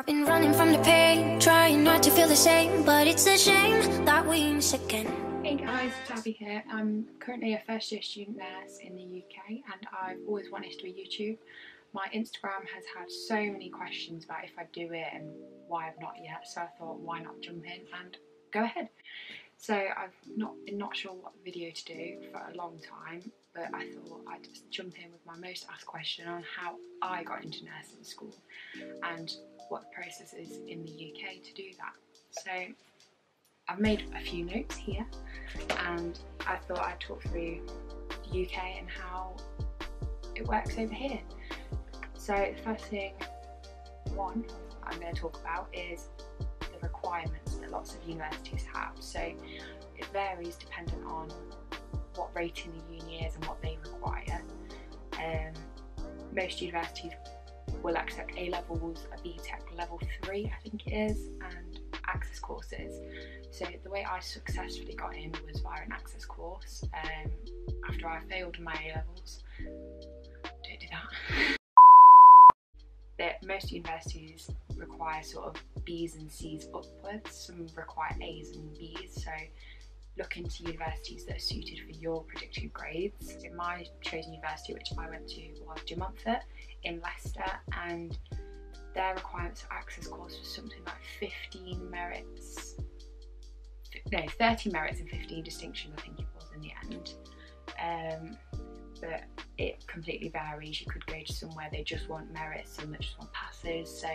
I've been running from the pain, trying not to feel the same, but it's a shame that we miss again. Hey guys, it's Abby here. I'm currently a first year student nurse in the UK and I've always wanted to do YouTube. My Instagram has had so many questions about if I do it and why I've not yet, so I thought why not jump in and go ahead. So I've been not sure what video to do for a long time, but I thought I'd just jump in with my most asked question on how I got into nursing school and what the process is in the UK to do that. So I've made a few notes here and I thought I'd talk through the UK and how it works over here. So the first thing I'm going to talk about is the requirements that lots of universities have. So it varies depending on what rating the uni is and what they require. Most universities will accept A levels, a BTEC level 3 I think it is, and access courses. So the way I successfully got in was via an access course after I failed my A levels. Don't do that. That most universities require sort of B's and C's upwards, some require A's and B's, so look into universities that are suited for your predicted grades. In my chosen university, which I went to, was de Montfort in Leicester, and their requirements for access course was something like 30 merits and 15 distinctions I think it was in the end. But it completely varies. You could go to somewhere they just want merits, some that just want passes, so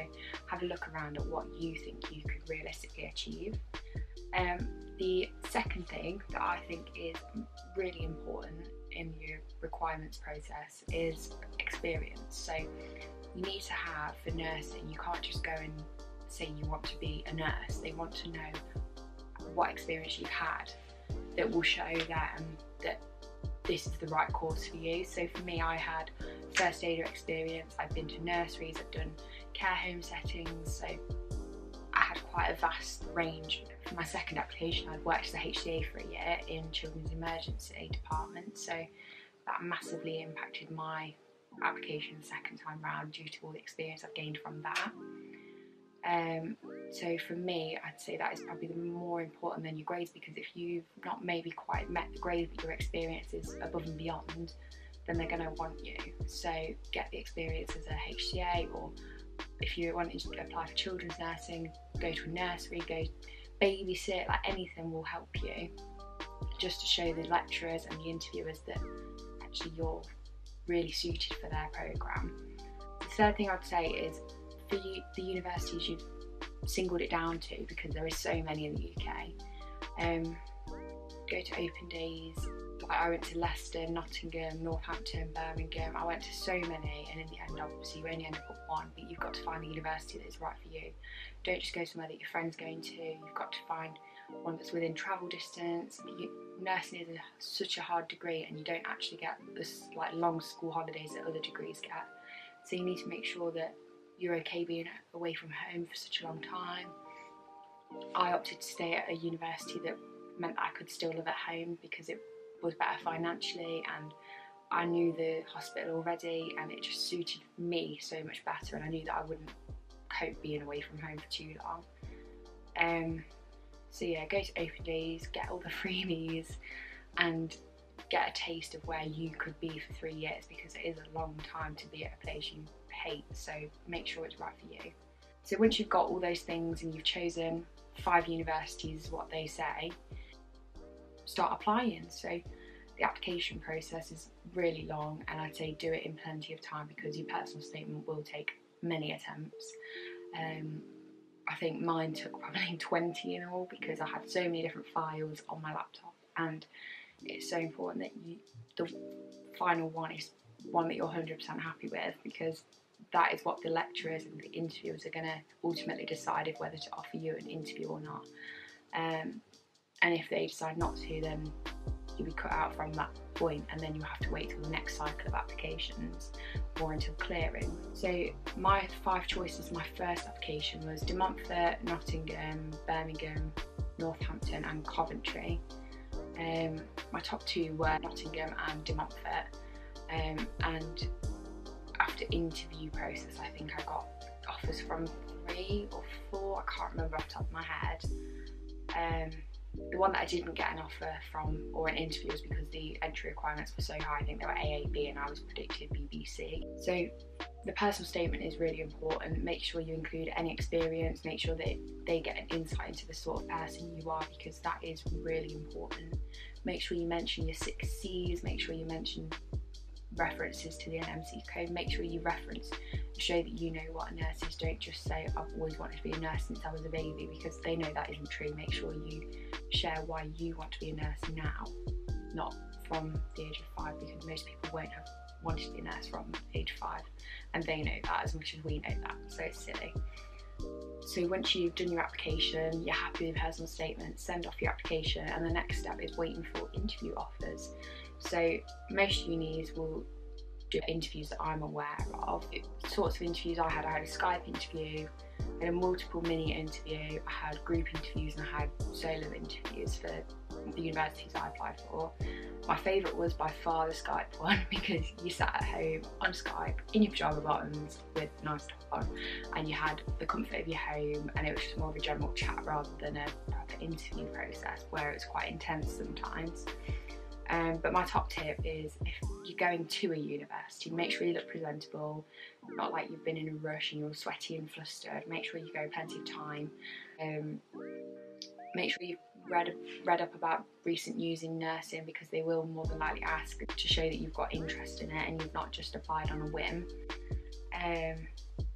have a look around at what you think you could realistically achieve. The second thing that I think is really important in your requirements process is experience. So you need to have, for nursing, you can't just go and say you want to be a nurse. They want to know what experience you've had that will show them that this is the right course for you. So for me, I had first aider experience, I've been to nurseries, I've done care home settings, so I had quite a vast range. For my second application, I'd worked as a HCA for a year in children's emergency department, so that massively impacted my application the second time round due to all the experience I've gained from that. So for me, I'd say that is probably the more important than your grades, because if you've not maybe quite met the grade but your experience is above and beyond, then they're going to want you. So get the experience as a HCA, or if you want to apply for children's nursing, go to a nursery, go babysit, like anything will help you, just to show the lecturers and the interviewers that actually you're really suited for their programme. The third thing I'd say is for the universities you've singled it down to, because there is so many in the UK, go to open days. Like I went to Leicester, Nottingham, Northampton, Birmingham. I went to so many, and in the end obviously you only end up at one, but you've got to find the university that is right for you. Don't just go somewhere that your friend's going to. You've got to find one that's within travel distance. Nursing is such a hard degree and you don't actually get this like long school holidays that other degrees get, so you need to make sure that you're okay being away from home for such a long time. I opted to stay at a university that meant I could still live at home because it was better financially, and I knew the hospital already and it just suited me so much better, and I knew that I wouldn't cope being away from home for too long. So yeah, go to open days, get all the freebies and get a taste of where you could be for 3 years, because it is a long time to be at a place you hate, so make sure it's right for you. So once you've got all those things and you've chosen 5 universities, what they say, start applying. So the application process is really long, and I'd say do it in plenty of time because your personal statement will take many attempts. I think mine took probably 20 in all, because I had so many different files on my laptop, and it's so important that the final one is one that you're 100% happy with, because that is what the lecturers and the interviewers are going to ultimately decide if whether to offer you an interview or not. And if they decide not to, then you'll be cut out from that point, and then you have to wait till the next cycle of applications or until clearing. So my 5 choices, my first application was de Montfort, Nottingham, Birmingham, Northampton and Coventry. My top 2 were Nottingham and de Montfort, and after interview process I think I got offers from 3 or 4, I can't remember off the top of my head. The one that I didn't get an offer from or an interview was because the entry requirements were so high. I think they were AAB and I was predicted BBC. So the personal statement is really important. Make sure you include any experience, make sure that they get an insight into the sort of person you are, because that is really important. Make sure you mention your 6 C's, make sure you mention references to the NMC code, make sure you reference, show that you know what a nurse is. Don't just say I've always wanted to be a nurse since I was a baby, because they know that isn't true. Make sure you share why you want to be a nurse now, not from the age of 5, because most people won't have wanted to be a nurse from age 5, and they know that as much as we know that, so it's silly. So once you've done your application, you're happy with the personal statement, send off your application, and the next step is waiting for interview offers. So most unis will do interviews that I'm aware of. Sorts of interviews I had a Skype interview, I had a multiple mini interview, I had group interviews, and I had solo interviews for the universities I applied for. My favourite was by far the Skype one, because you sat at home on Skype in your pyjama bottoms with a nice top on, and you had the comfort of your home, and it was just more of a general chat rather than a proper interview process where it's quite intense sometimes. But my top tip is, if you're going to a university, make sure you look presentable, not like you've been in a rush and you're sweaty and flustered. Make sure you go plenty of time. Make sure you've read up about recent news in nursing, because they will more than likely ask to show that you've got interest in it and you've not just applied on a whim.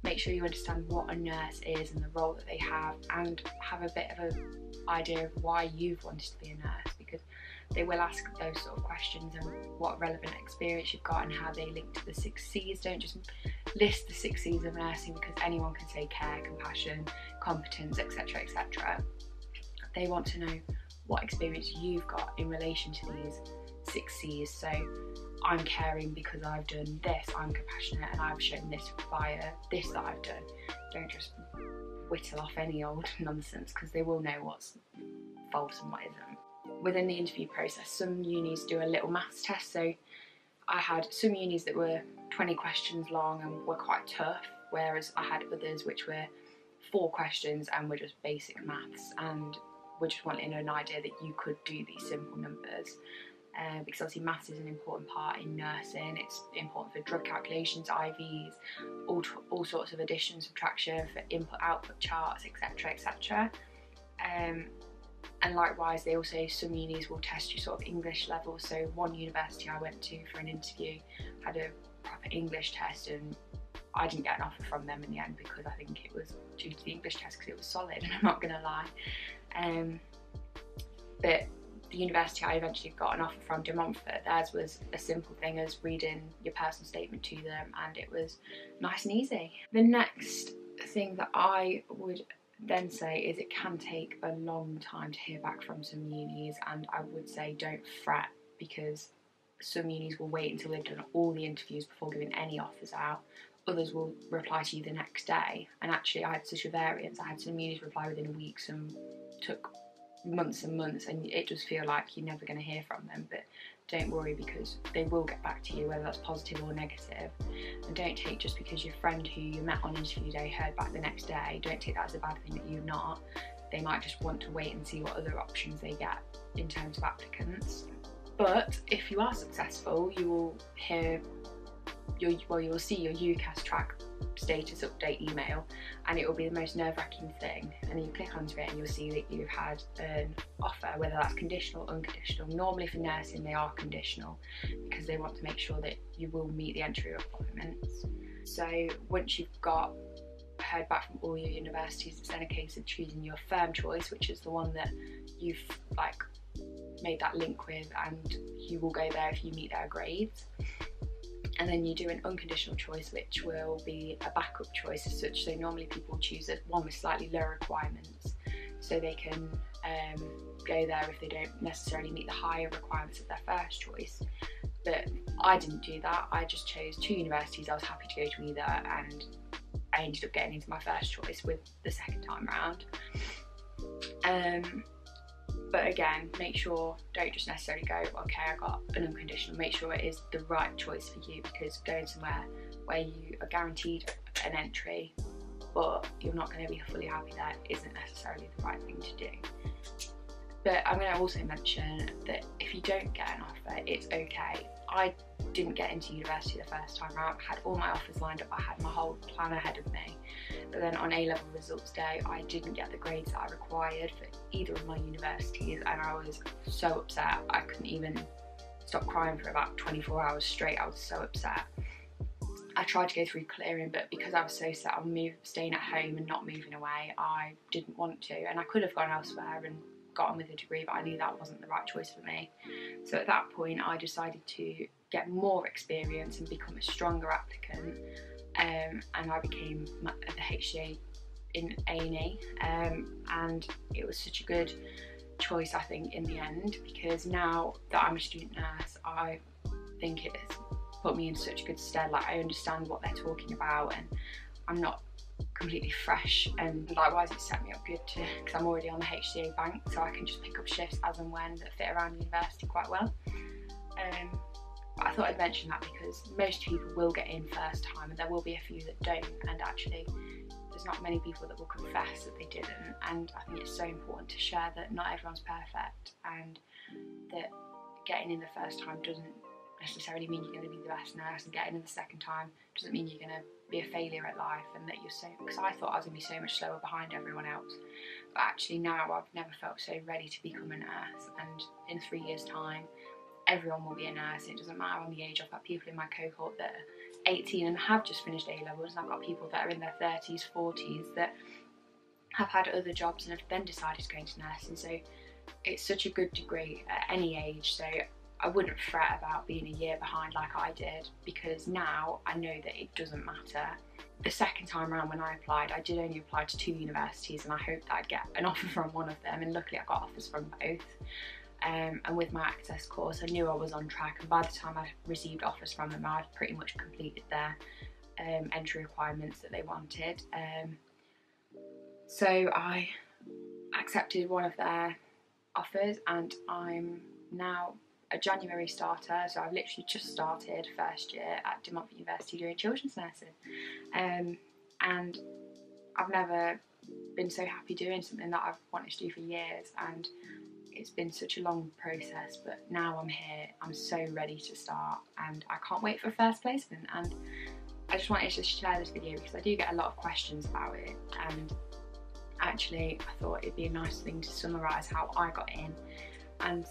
Make sure you understand what a nurse is and the role that they have, and have a bit of an idea of why you've wanted to be a nurse, because they will ask those sort of questions, and what relevant experience you've got and how they link to the 6 C's. Don't just list the 6 C's of nursing, because anyone can say care, compassion, competence, etc, etc. They want to know what experience you've got in relation to these 6 C's. So I'm caring because I've done this, I'm compassionate and I've shown this via this that I've done. Don't just whittle off any old nonsense, because they will know what's false and what isn't. Within the interview process, some unis do a little maths test. So I had some unis that were 20 questions long and were quite tough, whereas I had others which were 4 questions and were just basic maths, and we're just wanting an idea that you could do these simple numbers. Because obviously maths is an important part in nursing. It's important for drug calculations, IVs, all sorts of addition, subtraction, for input-output charts, etc, etc. And likewise, they also, some unis will test your sort of English level. So one university I went to for an interview had a proper English test, and I didn't get an offer from them in the end, because I think it was due to the English test, because it was solid, and I'm not going to lie. But the university I eventually got an offer from, De Montfort, theirs was a simple thing as reading your personal statement to them, and it was nice and easy. The next thing that I would then say is, it can take a long time to hear back from some unis, and I would say don't fret, because some unis will wait until they've done all the interviews before giving any offers out. Others will reply to you the next day, and actually I had such a variance. I had some unis reply within a week, some took months and months, and it does feel like you're never going to hear from them. But don't worry, because they will get back to you, whether that's positive or negative. And don't take, just because your friend who you met on interview day heard back the next day, don't take that as a bad thing that you've not. They might just want to wait and see what other options they get in terms of applicants. But if you are successful, you will hear you will see your UCAS track status update email, and it will be the most nerve-wracking thing. And then you click onto it and you'll see that you've had an offer, whether that's conditional or unconditional. Normally for nursing they are conditional, because they want to make sure that you will meet the entry requirements. So once you've heard back from all your universities, it's then a case of choosing your firm choice, which is the one that you've made that link with, and you will go there if you meet their grades. And then you do an unconditional choice, which will be a backup choice as such. So normally people choose one with slightly lower requirements, so they can go there if they don't necessarily meet the higher requirements of their first choice. But I didn't do that. I just chose 2 universities I was happy to go to either, and I ended up getting into my first choice with the second time round. But again, make sure, don't just necessarily go, okay, I got an unconditional. Make sure it is the right choice for you, because going somewhere where you are guaranteed an entry but you're not going to be fully happy there isn't necessarily the right thing to do. But I'm going to also mention that if you don't get an offer, it's okay. I didn't get into university the first time around. I had all my offers lined up, I had my whole plan ahead of me. But then on A-level results day, I didn't get the grades that I required for either of my universities, and I was so upset. I couldn't even stop crying for about 24 hours straight. I was so upset. I tried to go through clearing, but because I was so set on staying at home and not moving away, I didn't want to. And I could have gone elsewhere and got on with a degree, but I knew that wasn't the right choice for me. So at that point I decided to get more experience and become a stronger applicant, and I became the HCA in A&E, and it was such a good choice, I think, in the end, because now that I'm a student nurse, I think it has put me in such a good stead. Like, I understand what they're talking about, and I'm not completely fresh, and likewise it set me up good too, because I'm already on the HCA bank, so I can just pick up shifts as and when that fit around university quite well. But I thought I'd mention that because most people will get in first time, and there will be a few that don't, and actually there's not many people that will confess that they didn't. And I think it's so important to share that not everyone's perfect, and that getting in the first time doesn't necessarily mean you're going to be the best nurse, and getting in the second time doesn't mean you're going to be a failure at life, and that you're so, because I thought I was going to be so much slower behind everyone else, but actually now I've never felt so ready to become a nurse, and in 3 years time everyone will be a nurse. It doesn't matter on the age. I've got people in my cohort that are 18 and have just finished A-levels, and I've got people that are in their 30s, 40s that have had other jobs and have then decided to go into nursing. So it's such a good degree at any age, so I wouldn't fret about being a year behind like I did, because now I know that it doesn't matter. The second time around when I applied, I did only apply to 2 universities, and I hoped that I'd get an offer from one of them, and luckily I got offers from both. And with my access course, I knew I was on track, and by the time I received offers from them, I'd pretty much completed their entry requirements that they wanted. So I accepted one of their offers, and I'm now a January starter, so I've literally just started first year at De Montfort University doing children's nursing, and I've never been so happy doing something that I've wanted to do for years, and it's been such a long process, but now I'm here, I'm so ready to start, and I can't wait for first placement. And I just wanted to share this video because I do get a lot of questions about it, and actually I thought it'd be a nice thing to summarise how I got in. And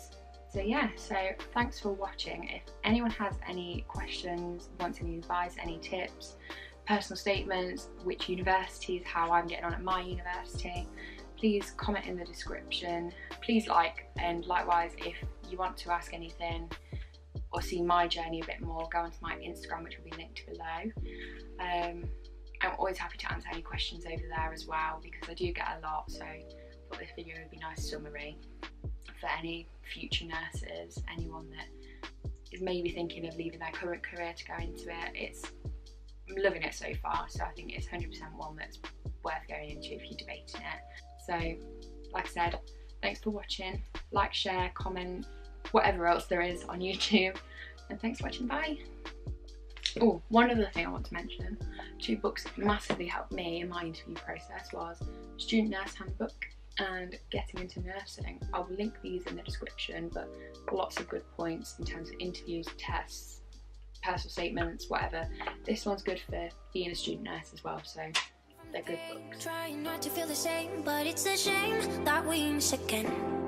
so yeah, so thanks for watching. If anyone has any questions, wants any advice, any tips, personal statements, which universities, how I'm getting on at my university, please comment in the description. Please like, and likewise if you want to ask anything or see my journey a bit more, go onto my Instagram, which will be linked below. I'm always happy to answer any questions over there as well, because I do get a lot, so I thought this video would be a nice summary for any future nurses, anyone that is maybe thinking of leaving their current career to go into it. I'm loving it so far, so I think it's 100% one that's worth going into if you're debating it. So, like I said, thanks for watching. Like, share, comment, whatever else there is on YouTube. And thanks for watching, bye. Oh, one other thing I want to mention. 2 books that massively helped me in my interview process was Student Nurse Handbook and Getting into Nursing. I'll link these in the description, but lots of good points in terms of interviews, tests, personal statements, whatever. This one's good for being a student nurse as well, so they're good books. Trying not to feel the same, but it's a shame that we miss again.